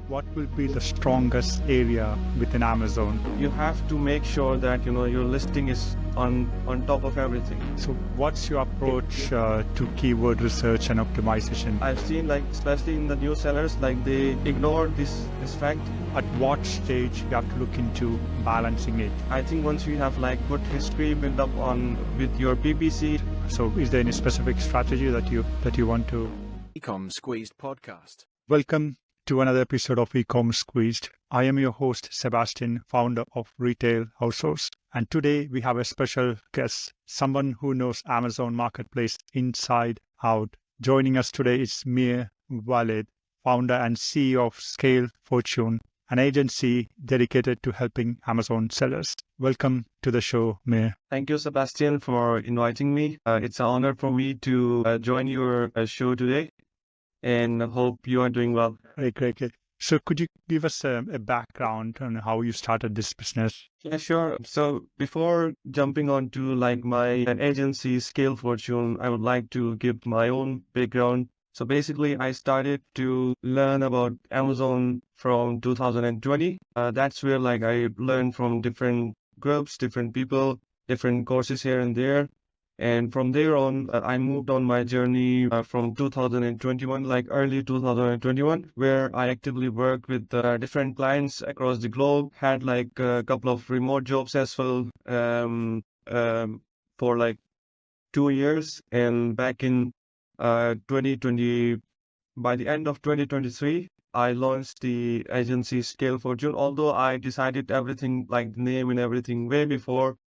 what will be the strongest area within Amazon? You have to make sure that your listing is on top of everything. So what's your approach to keyword research and optimization? I've seen, like, especially in the new sellers, like, they ignore this fact. At what stage you have to look into balancing it? I think once you have like good history built up with your PPC. So is there any specific strategy that you want to? Ecom Squeezed podcast. Welcome to another episode of Ecommerce Squeezed. I am your host, Sebastian, founder of Retail-Outsource. And today we have a special guest, someone who knows Amazon Marketplace inside out. Joining us today is Mir Waleed, founder and CEO of Scale Fortune, an agency dedicated to helping Amazon sellers. Welcome to the show, Mir. Thank you, Sebastian, for inviting me. It's an honor for me to join your show today, and hope you are doing well. Great. So could you give us a background on how you started this business? Yeah, sure. So before jumping on to like my agency, Scale Fortune, I would like to give my own background. So basically, I started to learn about Amazon from 2020. That's where like I learned from different groups, different people, different courses here and there. And from there on, I moved on my journey from 2021, like early 2021, where I actively worked with different clients across the globe, had like a couple of remote jobs as well for like 2 years. And back in 2020, by the end of 2023, I launched the agency Scale Fortune, although I decided everything, like the name and everything, way before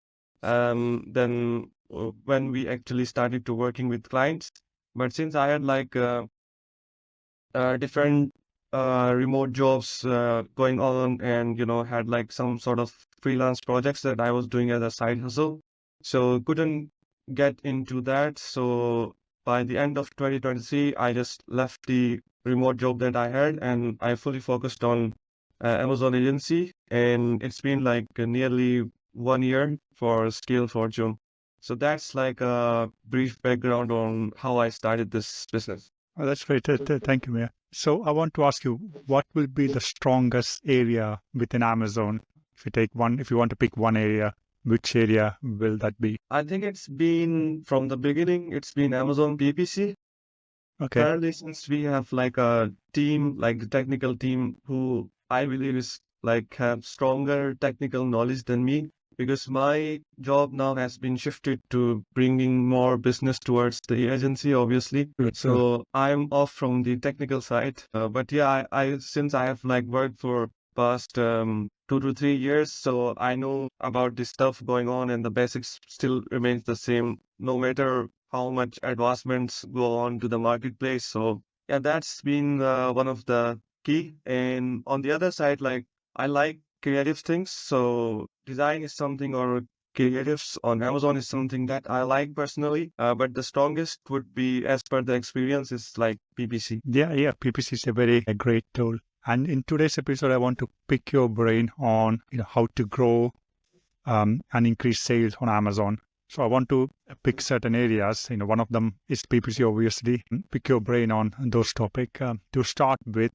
then when we actually started to working with clients. But since I had like different remote jobs going on, and had like some sort of freelance projects that I was doing as a side hustle, so couldn't get into that. So by the end of 2023, I just left the remote job that I had, and I fully focused on Amazon agency. And it's been like nearly 1 year for Scale Fortune. So that's like a brief background on how I started this business. Oh, that's great. Thank you, Mia. So I want to ask you, what will be the strongest area within Amazon? If you want to pick one area, which area will that be? I think it's been from the beginning, it's been Amazon PPC. Okay. Currently, since we have like a team, like the technical team, who I believe is like have stronger technical knowledge than me, because my job now has been shifted to bringing more business towards the agency, obviously. So I'm off from the technical side. But yeah, I since I have like worked for past 2 to 3 years, so I know about this stuff going on, and the basics still remains the same, no matter how much advancements go on to the marketplace. So yeah, that's been one of the key. And on the other side, like, I like creative things. So design is something, or creatives on Amazon is something that I like personally. But the strongest would be, as per the experience, is like PPC. Yeah. PPC is a great tool. And in today's episode, I want to pick your brain on how to grow and increase sales on Amazon. So I want to pick certain areas. One of them is PPC, obviously. Pick your brain on those topics. To start with,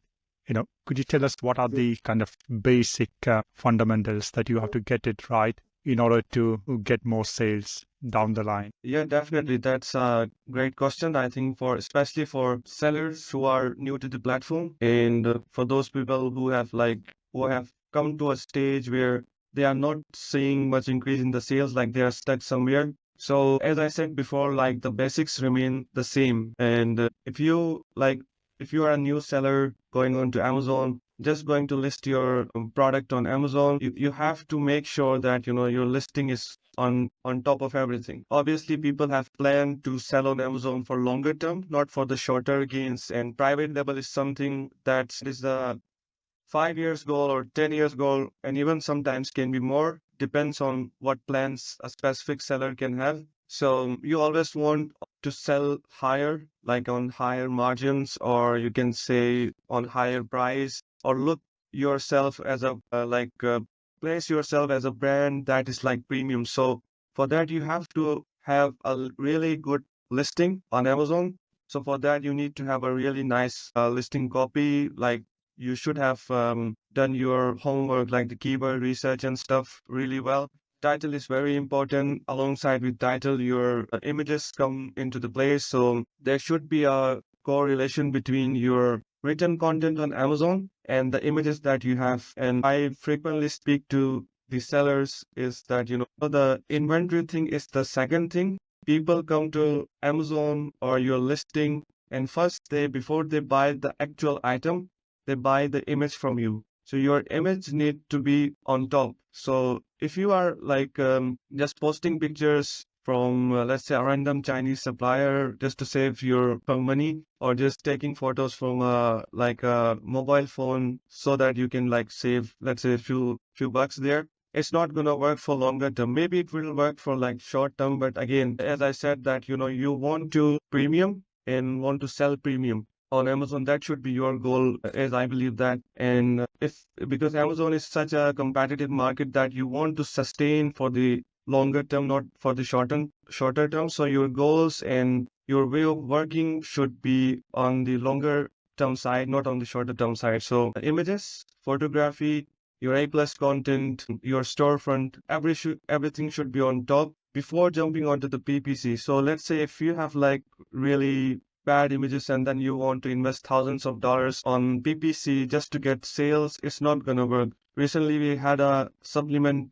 could you tell us what are the kind of basic fundamentals that you have to get it right in order to get more sales down the line? Yeah, definitely. That's a great question. I think especially for sellers who are new to the platform, and for those people who have come to a stage where they are not seeing much increase in the sales, like they are stuck somewhere. So as I said before, like the basics remain the same. And if you are a new seller going on to Amazon, just going to list your product on Amazon, you have to make sure that your listing is on top of everything. Obviously, people have planned to sell on Amazon for longer term, not for the shorter gains. And private label is something that is the 5 years goal or 10 years goal, and even sometimes can be more, depends on what plans a specific seller can have. So you always want to sell higher, like on higher margins, or you can say on higher price, or look yourself as place yourself as a brand that is like premium. So for that, you have to have a really good listing on Amazon. So for that, you need to have a really nice listing copy, like you should have done your homework, like the keyword research and stuff really well. Title is very important. Alongside with title, your images come into the place. So there should be a correlation between your written content on Amazon and the images that you have. And I frequently speak to the sellers is that, the inventory thing is the second thing. People come to Amazon or your listing, and first before they buy the actual item, they buy the image from you. So your image need to be on top. So if you are like just posting pictures from let's say a random Chinese supplier just to save your money, or just taking photos from like a mobile phone so that you can like save, let's say, a few bucks there, it's not going to work for longer term. Maybe it will work for like short term, but again, as I said, that you want to premium and want to sell premium on Amazon. That should be your goal, as I believe that. And if because Amazon is such a competitive market that you want to sustain for the longer term, not for the shorter term. So your goals and your way of working should be on the longer term side, not on the shorter term side. So images, photography, your A+ content, your storefront, everything should be on top before jumping onto the PPC. So let's say if you have like really bad images and then you want to invest thousands of dollars on PPC just to get sales, it's not gonna work. Recently, we had a supplement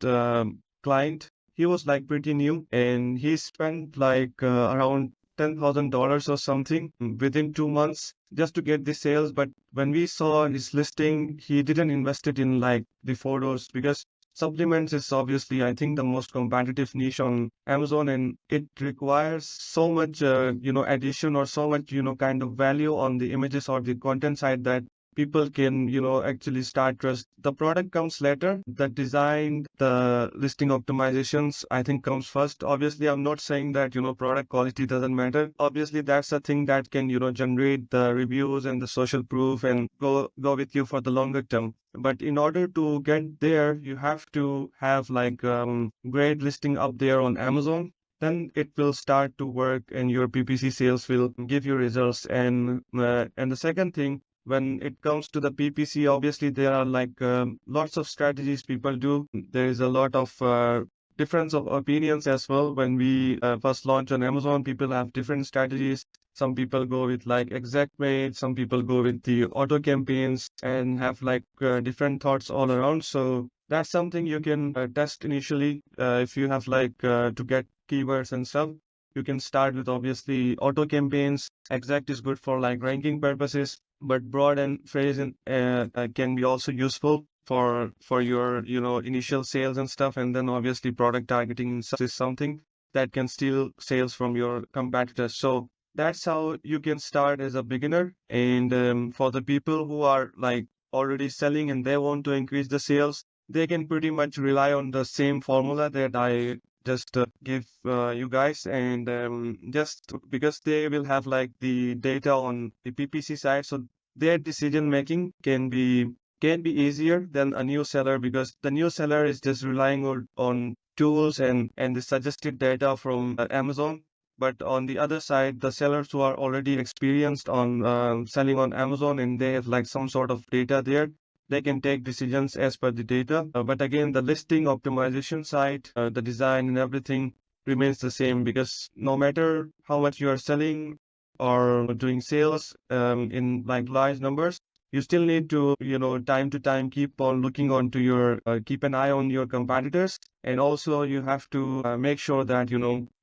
client. He was like pretty new, and he spent like around $10,000 or something within 2 months just to get the sales. But when we saw his listing, he didn't invest it in like the photos, because supplements is obviously, I think, the most competitive niche on Amazon, and it requires so much, addition, or so much, kind of value on the images or the content side that people can, actually start trust. The product comes later. The design, the listing optimizations, I think, comes first. Obviously, I'm not saying that, product quality doesn't matter. Obviously, that's a thing that can, generate the reviews and the social proof and go with you for the longer term. But in order to get there, you have to have like great listing up there on Amazon. Then it will start to work, and your PPC sales will give you results. And the second thing, when it comes to the PPC, obviously there are like lots of strategies people do. There is a lot of difference of opinions as well. When we first launch on Amazon, people have different strategies. Some people go with like exact rate, some people go with the auto campaigns and have like different thoughts all around. So that's something you can test initially if you have like to get keywords and stuff. You can start with obviously auto campaigns. Exact is good for like ranking purposes, but broad and phrase can be also useful for your initial sales and stuff. And then obviously product targeting is something that can steal sales from your competitors. So that's how you can start as a beginner. And for the people who are like already selling and they want to increase the sales, they can pretty much rely on the same formula that I just give you guys. And just because they will have like the data on the PPC side, so their decision making can be easier than a new seller, because the new seller is just relying on tools and the suggested data from Amazon. But on the other side, the sellers who are already experienced on selling on Amazon and they have like some sort of data there, they can take decisions as per the data. But again, the listing optimization side, the design and everything remains the same, because no matter how much you are selling or doing sales in like large numbers, you still need to, time to time keep on looking onto keep an eye on your competitors. And also you have to make sure that,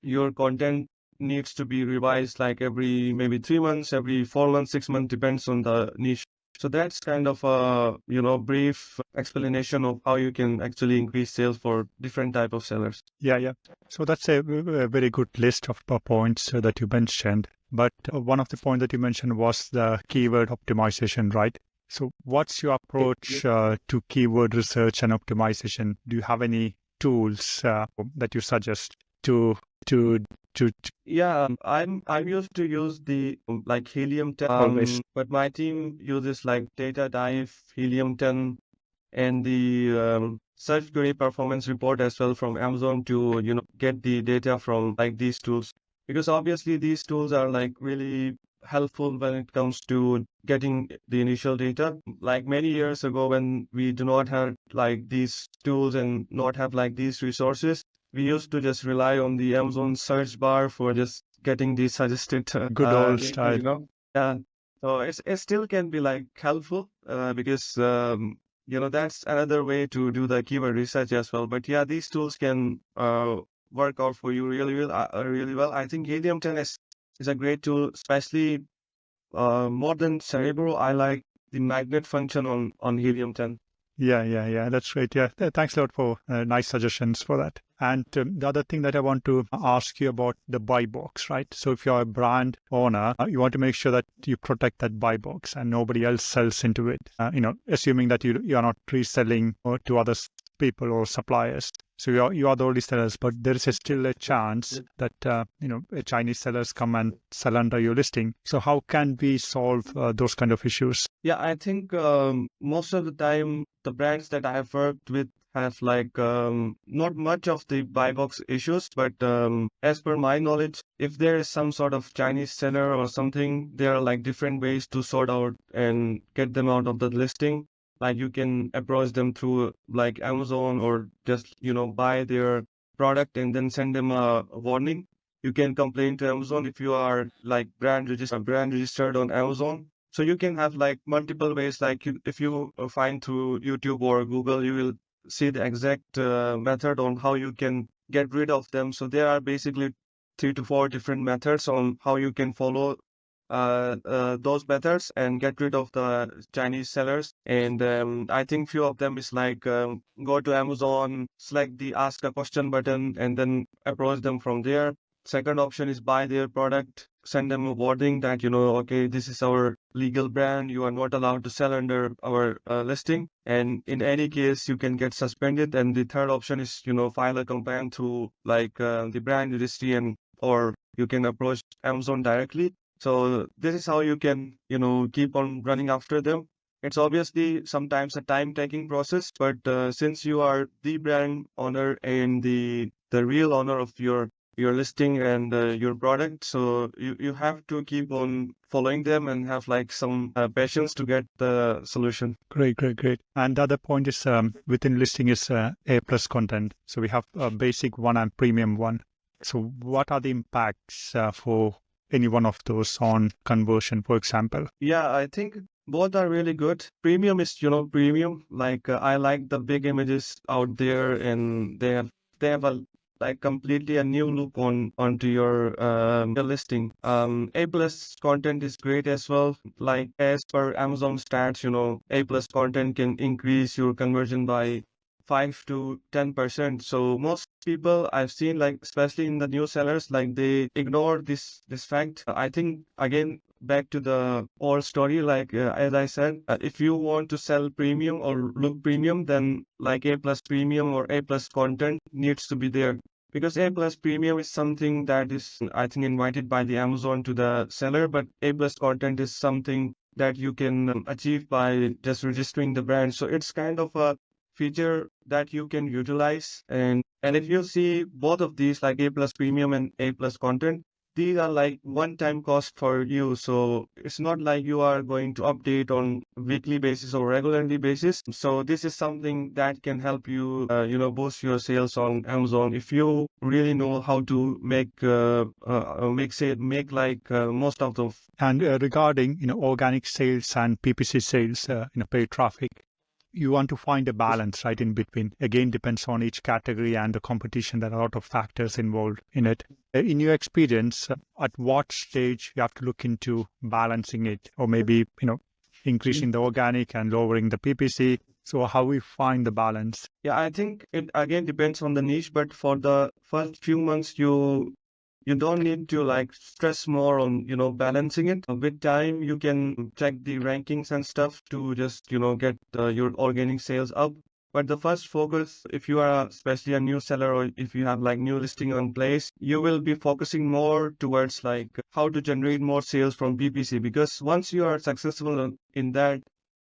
your content needs to be revised like every maybe 3 months, every 4 months, 6 months, depends on the niche. So that's kind of a, brief explanation of how you can actually increase sales for different type of sellers. Yeah. So that's a very good list of points that you mentioned. But one of the points that you mentioned was the keyword optimization, right? So what's your approach to keyword research and optimization? Do you have any tools that you suggest to to Yeah, I'm used to use the like Helium 10, always? but my team uses like Data Dive, Helium 10, and the search query performance report as well from Amazon to get the data from like these tools, because obviously these tools are like really helpful when it comes to getting the initial data. Like many years ago, when we do not have like these tools and not have like these resources, we used to just rely on the Amazon search bar for just getting the suggested Good old data, style. Yeah. So it still can be like helpful because that's another way to do the keyword research as well. But yeah, these tools can work out for you really well. I think Helium 10 is a great tool, especially more than Cerebro. I like the magnet function on Helium 10. Yeah. That's great. Yeah, thanks a lot for nice suggestions for that. And the other thing that I want to ask you about the buy box, right? So if you're a brand owner, you want to make sure that you protect that buy box and nobody else sells into it. Assuming that you are not reselling to other people or suppliers. So you are the only sellers, but there is still a chance that Chinese sellers come and sell under your listing. So how can we solve those kind of issues? Yeah, I think most of the time the brands that I have worked with have like not much of the buy box issues, but as per my knowledge, if there is some sort of Chinese seller or something, there are like different ways to sort out and get them out of the listing. Like you can approach them through like Amazon or just buy their product and then send them a warning. You can complain to Amazon if you are like brand registered on Amazon. So you can have like multiple ways, like if you find through YouTube or Google, you will see the exact method on how you can get rid of them. So there are basically 3 to 4 different methods on how you can follow those methods and get rid of the Chinese sellers. And I think few of them is like go to Amazon, select the ask a question button, and then approach them from there. Second option is buy their product, send them a warning that, okay, this is our legal brand. You are not allowed to sell under our listing. And in any case, you can get suspended. And the third option is, file a complaint through like the brand registry or you can approach Amazon directly. So this is how you can, keep on running after them. It's obviously sometimes a time-taking process, but since you are the brand owner and the real owner of your listing and your product, so you have to keep on following them and have like some patience to get the solution. Great. And the other point is within listing is A plus content. So we have a basic one and premium one. So what are the impacts for any one of those on conversion, for example? Yeah, I think both are really good. Premium is, premium. Like I like the big images out there, and they have a like completely a new look onto your listing. A plus content is great as well. Like as per Amazon stats, A plus content can increase your conversion by 5 to 10%. So most people I've seen, like especially in the new sellers, like they ignore this fact. I think again back to the old story, like as I said, if you want to sell premium or look premium, then like A plus premium or A plus content needs to be there. Because A plus premium is something that is, I think, invited by the Amazon to the seller, but A plus content is something that you can achieve by just registering the brand. So it's kind of a feature that you can utilize. And if you see both of these, like A plus premium and A plus content, these are like one-time cost for you. So it's not like you are going to update on weekly basis or regularly basis. So this is something that can help you, boost your sales on Amazon if you really know how to make like most of the. And regarding organic sales and PPC sales, paid traffic, you want to find a balance right in between. Again, depends on each category and the competition. There are a lot of factors involved in it. In your experience, at what stage you have to look into balancing it, or maybe increasing the organic and lowering the PPC? So how we find the balance? Yeah, I think it again depends on the niche, but for the first few months, you don't need to like stress more on balancing it. With time you can check the rankings and stuff to just get your organic sales up. But the first focus, if you are especially a new seller or if you have like new listing on place, you will be focusing more towards like how to generate more sales from PPC, because once you are successful in that,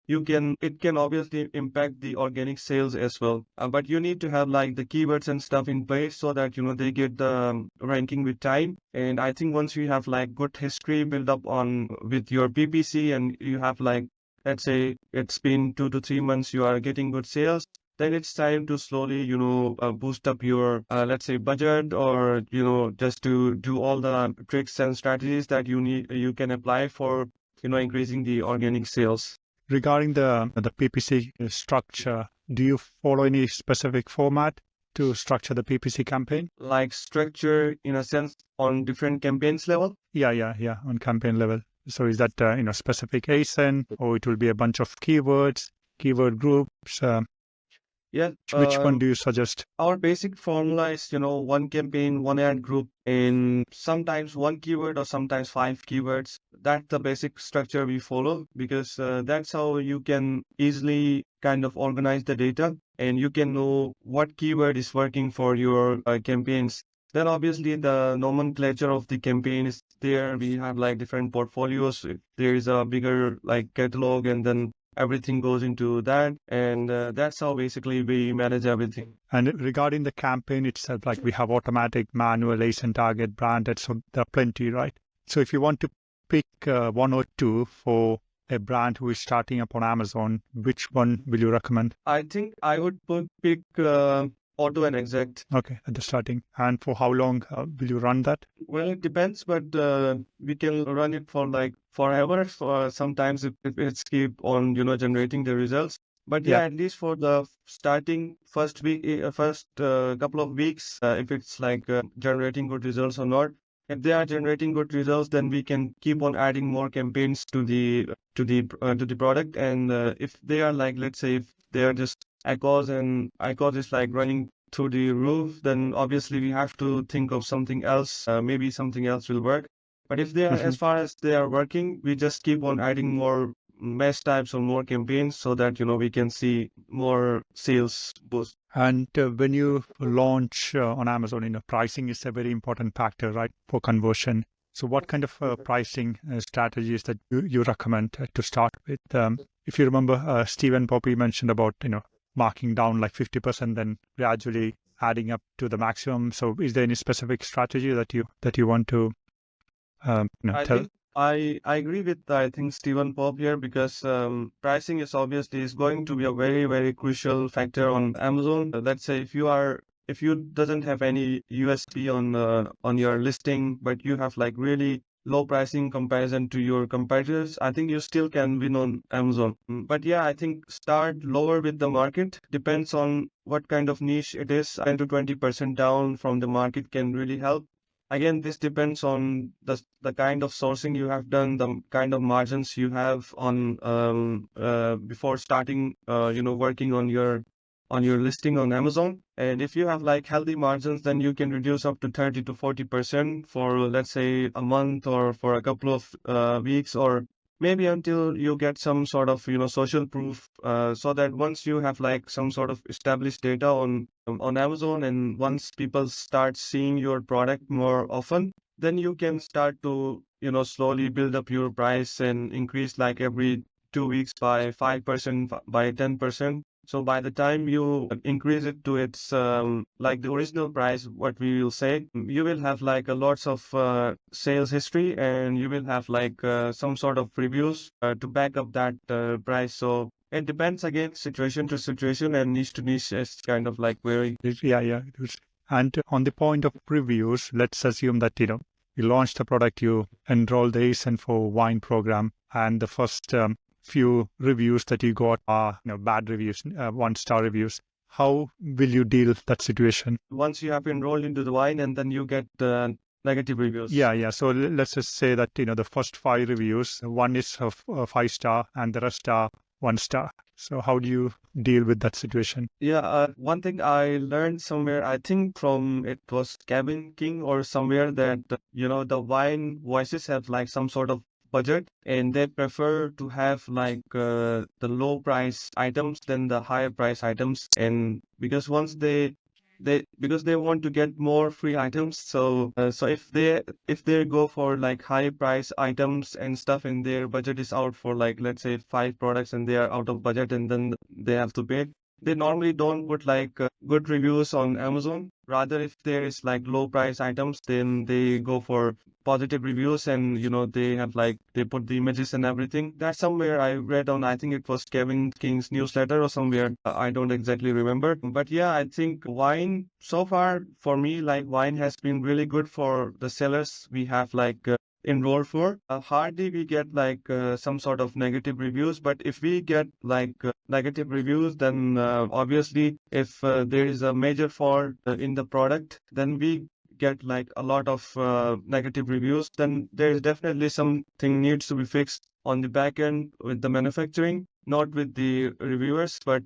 it can obviously impact the organic sales as well. But you need to have like the keywords and stuff in place so that, they get the ranking with time. And I think once you have like good history built up on with your PPC, and you have like, let's say it's been 2 to 3 months, you are getting good sales, then it's time to slowly, boost up your, let's say, budget, or, just to do all the tricks and strategies that you can apply for, increasing the organic sales. Regarding the PPC structure, do you follow any specific format to structure the PPC campaign? Like structure in a sense on different campaigns level? Yeah, on campaign level. So is that specific ASIN, or it will be a bunch of keywords, keyword groups? Yeah. Which one do you suggest? Our basic formula is, one campaign, one ad group, and sometimes one keyword or sometimes 5 keywords. That's the basic structure we follow, because that's how you can easily kind of organize the data, and you can know what keyword is working for your campaigns. Then obviously the nomenclature of the campaign is there. We have like different portfolios. There is a bigger like catalog, and then everything goes into that, and that's how basically we manage everything. And regarding the campaign itself, like we have automatic, manual, ASIN target, branded, so there are plenty, right? So if you want to pick one or two for a brand who is starting up on Amazon, which one will you recommend? I think I would pick Auto and Exact. Okay, at the starting. And for how long will you run that? Well, it depends, but we can run it for like forever. For sometimes if it's keep on, generating the results. But yeah, Yeah. at least for the starting first week, first couple of weeks, if it's like generating good results or not. If they are generating good results, then we can keep on adding more campaigns to the product. And if they are like, let's say, if they are just ICOS, and ICOS is like running through the roof, then obviously we have to think of something else. Maybe something else will work. But if they are, as far as they are working, we just keep on adding more mesh types or more campaigns, so that, we can see more sales boost. And when you launch on Amazon, pricing is a very important factor, right, for conversion. So what kind of pricing strategies that you recommend to start with? If you remember, Stephen Poppy mentioned about, marking down like 50%, then gradually adding up to the maximum. So is there any specific strategy that you want to I tell? think I agree with, I think, Stephen Pop here, because pricing is obviously going to be a very, very crucial factor on Amazon. Let's say if you doesn't have any USP on your listing, but you have like really low pricing comparison to your competitors, I think you still can win on Amazon. But yeah, I think start lower with the market. Depends on what kind of niche it is. 10 to 20% down from the market can really help. Again, this depends on the kind of sourcing you have done, the kind of margins you have on before starting, working on your listing on Amazon. And if you have like healthy margins, then you can reduce up to 30 to 40% for, let's say, a month, or for a couple of weeks, or maybe until you get some sort of, social proof, so that once you have like some sort of established data on Amazon, and once people start seeing your product more often, then you can start to, slowly build up your price and increase like every 2 weeks by 5%, by 10%. So by the time you increase it to its like the original price, what we will say, you will have like a lots of sales history, and you will have like some sort of reviews to back up that price. So it depends, again, situation to situation and niche to niche. It's kind of like very. Yeah. And on the point of reviews, let's assume that, you launched the product, you enrolled the ASIN for wine program, and the first few reviews that you got are, bad reviews, 1-star reviews. How will you deal that situation? Once you have enrolled into the wine, and then you get negative reviews. Yeah. So let's just say that, the first 5 reviews, one is a 5-star and the rest are 1-star. So how do you deal with that situation? Yeah, one thing I learned somewhere, I think from it was Cabin King or somewhere, that the wine voices have like some sort of budget, and they prefer to have like the low price items than the higher price items. And because once they because they want to get more free items. So if they go for like high price items and stuff, and their budget is out for like, let's say, 5 products, and they are out of budget, and then they have to pay, they normally don't put like good reviews on Amazon. Rather, if there is like low price items, then they go for positive reviews, and they have like, they put the images and everything. That's somewhere I read on, I think it was Kevin King's newsletter or somewhere. I don't exactly remember. But yeah, I think wine so far for me, like wine has been really good for the sellers we have like enrolled for. Hardly we get like some sort of negative reviews, but if we get like negative reviews, then obviously if there is a major fault in the product, then we get like a lot of negative reviews, then there is definitely something needs to be fixed on the back end with the manufacturing, not with the reviewers. But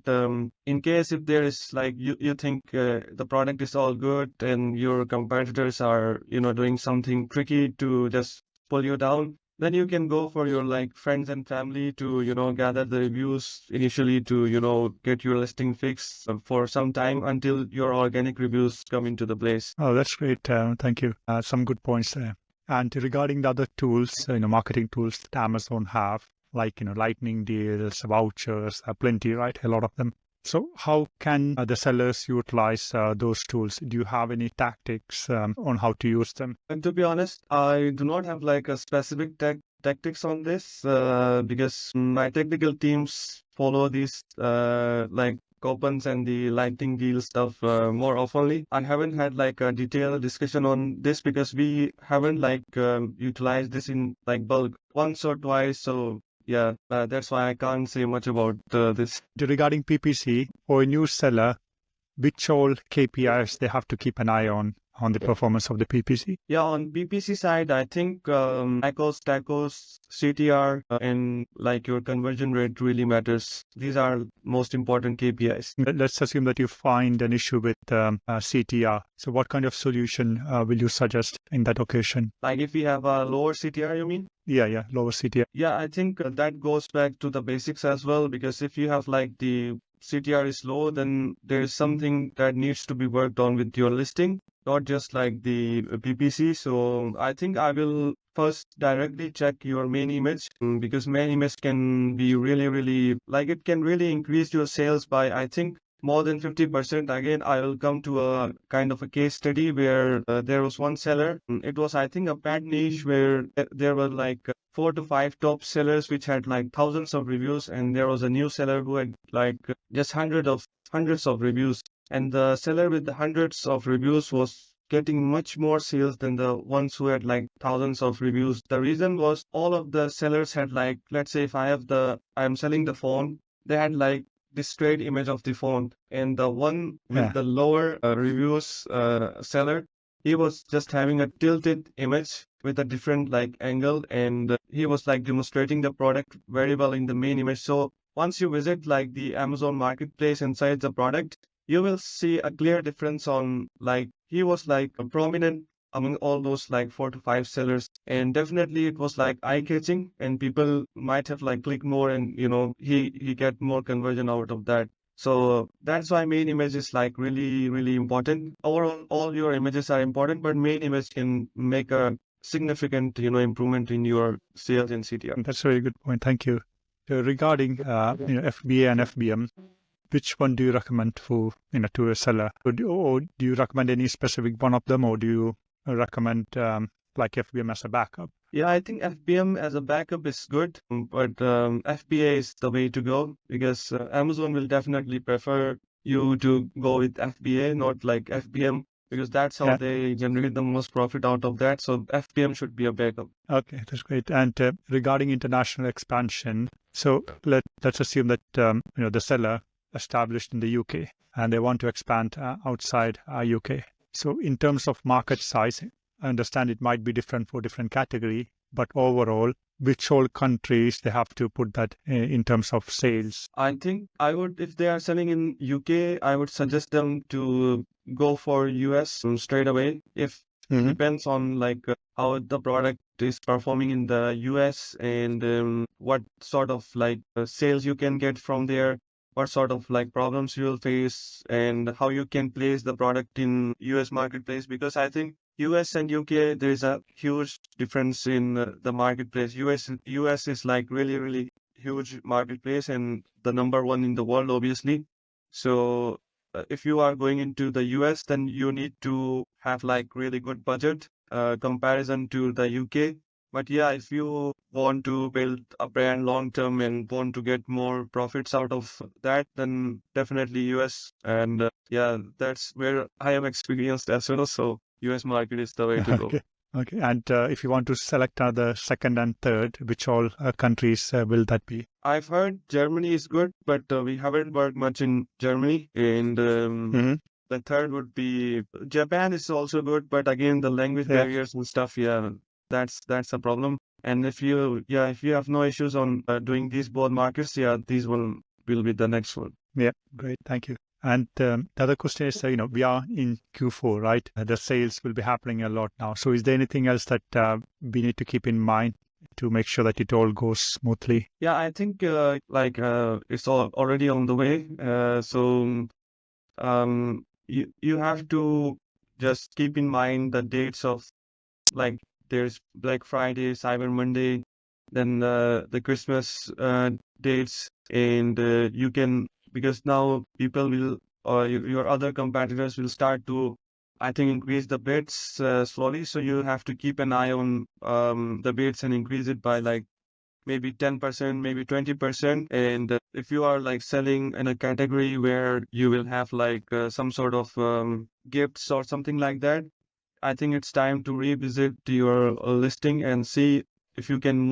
in case if there is like, you think the product is all good and your competitors are doing something tricky to just pull you down, then you can go for your like friends and family to gather the reviews initially to get your listing fixed for some time until your organic reviews come into the place. Oh, that's great. Thank you. Some good points there. And regarding the other tools, marketing tools that Amazon have, like, lightning deals, vouchers, plenty, right? A lot of them. So how can the sellers utilize those tools? Do you have any tactics on how to use them? And to be honest, I do not have like a specific tactics on this because my technical teams follow these like coupons and the lightning deal stuff more oftenly. I haven't had like a detailed discussion on this because we haven't like utilized this in like bulk once or twice. So yeah, that's why I can't say much about this. Regarding PPC, for a new seller, which all KPIs they have to keep an eye on the performance of the PPC? Yeah, on PPC side, I think tacos, CTR, and like your conversion rate really matters. These are most important KPIs. Let's assume that you find an issue with CTR. So what kind of solution will you suggest in that occasion? Like if we have a lower CTR, you mean? Yeah, lower CTR. Yeah, I think that goes back to the basics as well, because if you have like the CTR is low, then there is something that needs to be worked on with your listing, not just like the PPC. So I think I will first directly check your main image because main image can be really, like it can really increase your sales by, I think, more than 50%. Again, I will come to a kind of a case study where there was one seller. It was, I think, a bad niche where there were like 4 to 5 top sellers which had like thousands of reviews, and there was a new seller who had like just hundreds of reviews. And the seller with the hundreds of reviews was getting much more sales than the ones who had like thousands of reviews. The reason was all of the sellers had like, let's say if I'm selling the phone, they had like this straight image of the phone, and the one with the lower reviews seller, he was just having a tilted image with a different like angle, and he was like demonstrating the product very well in the main image. So once you visit like the Amazon marketplace inside the product, you will see a clear difference on like he was like a prominent among all those like 4 to 5 sellers, and definitely it was like eye-catching, and people might have like clicked more, and he get more conversion out of that. So that's why main image is like really important. Overall, all your images are important, but main image can make a significant improvement in your sales and CTR. That's a very good point. Thank you. Regarding FBA and FBM, which one do you recommend for to a seller? Or do you recommend any specific one of them, or do you recommend like FBM as a backup? Yeah, I think FBM as a backup is good, but FBA is the way to go, because Amazon will definitely prefer you to go with FBA, not like FBM, because that's how they generate the most profit out of that. So FBM should be a backup. Okay, that's great. And regarding international expansion, so let's assume that the seller established in the UK and they want to expand outside UK. So in terms of market size, I understand it might be different for different category, but overall, which all countries they have to put that in terms of sales? I think I would, if they are selling in UK, I would suggest them to go for US straight away. If depends on like how the product is performing in the US, and what sort of like sales you can get from there. what sort of like problems you will face and how you can place the product in US marketplace. Because I think US and UK, there is a huge difference in the marketplace. US is like really, really huge marketplace and the number one in the world, obviously. So if you are going into the US, then you need to have like really good budget comparison to the UK. But yeah, if you want to build a brand long term and want to get more profits out of that, then definitely US. And yeah, that's where I am experienced as well. So US market is the way to go. Okay. Okay. And if you want to select the second and third, which all countries will that be? I've heard Germany is good, but we haven't worked much in Germany. And the third would be Japan is also good, but again, the language Yeah. barriers and stuff, yeah, that's a problem. And if you have no issues on doing these both markets, yeah, these one will be the next one. Yeah. Great. Thank you. And the other question is, we are in Q4, right? The sales will be happening a lot now. So is there anything else that we need to keep in mind to make sure that it all goes smoothly? Yeah, I think it's all already on the way. So you have to just keep in mind the dates of like there's Black Friday, Cyber Monday, then the Christmas dates, and you can, because now people will or your other competitors will start to, I think, increase the bids slowly. So you have to keep an eye on the bids and increase it by like maybe 10%, maybe 20%. And if you are like selling in a category where you will have like some sort of gifts or something like that, I think it's time to revisit your listing and see if you can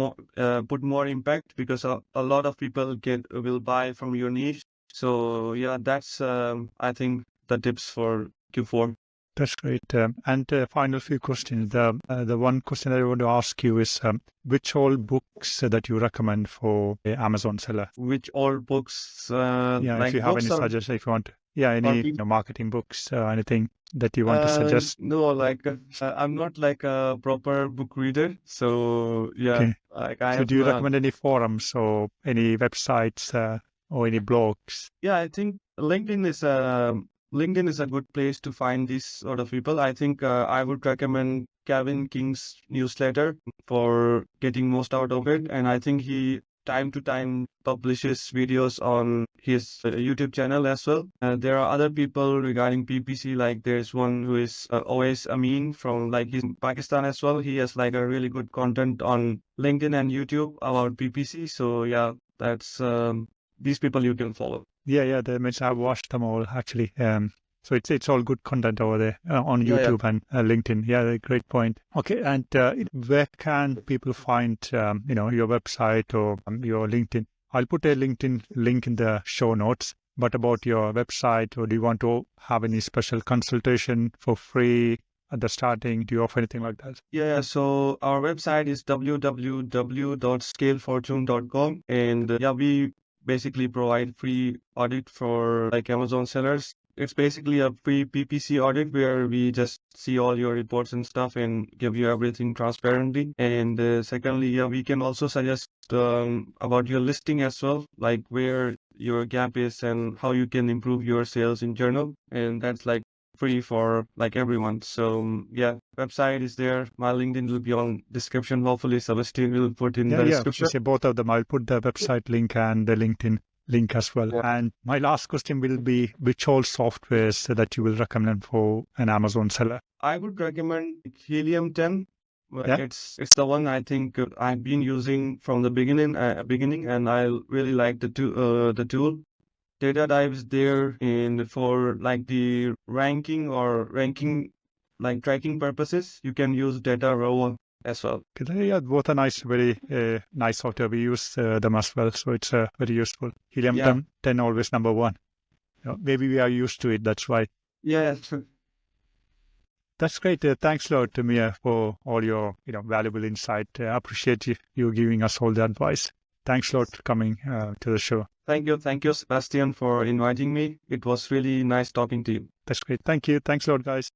put more impact, because a lot of people will buy from your niche. So yeah, that's I think the tips for Q4. That's great. And final few questions. The one question I want to ask you is which all books that you recommend for a Amazon seller? Which all books? Yeah, like if you have books any or suggestions, if you want, yeah, any marketing books, anything that you want to suggest? No, like I'm not like a proper book reader, so yeah, Okay. like I So have do you recommend any forums or any websites or any blogs? yeah, I think LinkedIn is a good place to find these sort of people. I think I would recommend Kevin King's newsletter for getting most out of it, and I think he time to time publishes videos on his YouTube channel as well. There are other people regarding PPC, like there's one who is always Amin from like he's in Pakistan as well. He has like a really good content on LinkedIn and YouTube about PPC. So yeah, that's these people you can follow. Yeah, the means I've watched them all actually. So it's all good content over there on Yeah, yeah. YouTube and LinkedIn. Yeah, great point. Okay, and where can people find your website or your LinkedIn? I'll put a LinkedIn link in the show notes. But about your website, or do you want to have any special consultation for free at the starting? Do you offer anything like that? Yeah, so our website is www.scalefortune.com, and yeah, we basically provide free audit for like Amazon sellers. It's basically a free PPC audit where we just see all your reports and stuff and give you everything transparently. And secondly, yeah, we can also suggest about your listing as well, like where your gap is and how you can improve your sales in general. And that's like free for like everyone. So yeah, website is there. My LinkedIn will be on description. Hopefully Sebastian will put in the description. Yeah, both of them. I'll put the website link and the LinkedIn link as well. Yeah. And my last question will be, which all softwares that you will recommend for an Amazon seller? I would recommend Helium 10. Yeah. It's the one I think I've been using from the beginning, and I really like the tool. Data Dive is there in for like the ranking like tracking purposes. You can use Data Row as well. Yeah, both are nice, very nice software. We use them as well, so it's very useful. Helium Yeah. 10 always number one. Maybe we are used to it. That's why. Yeah. That's great. Thanks a lot to Mir for all your valuable insight. I appreciate you giving us all the advice. Thanks a lot for coming to the show. Thank you, Sebastian, for inviting me. It was really nice talking to you. That's great. Thank you. Thanks a lot, guys.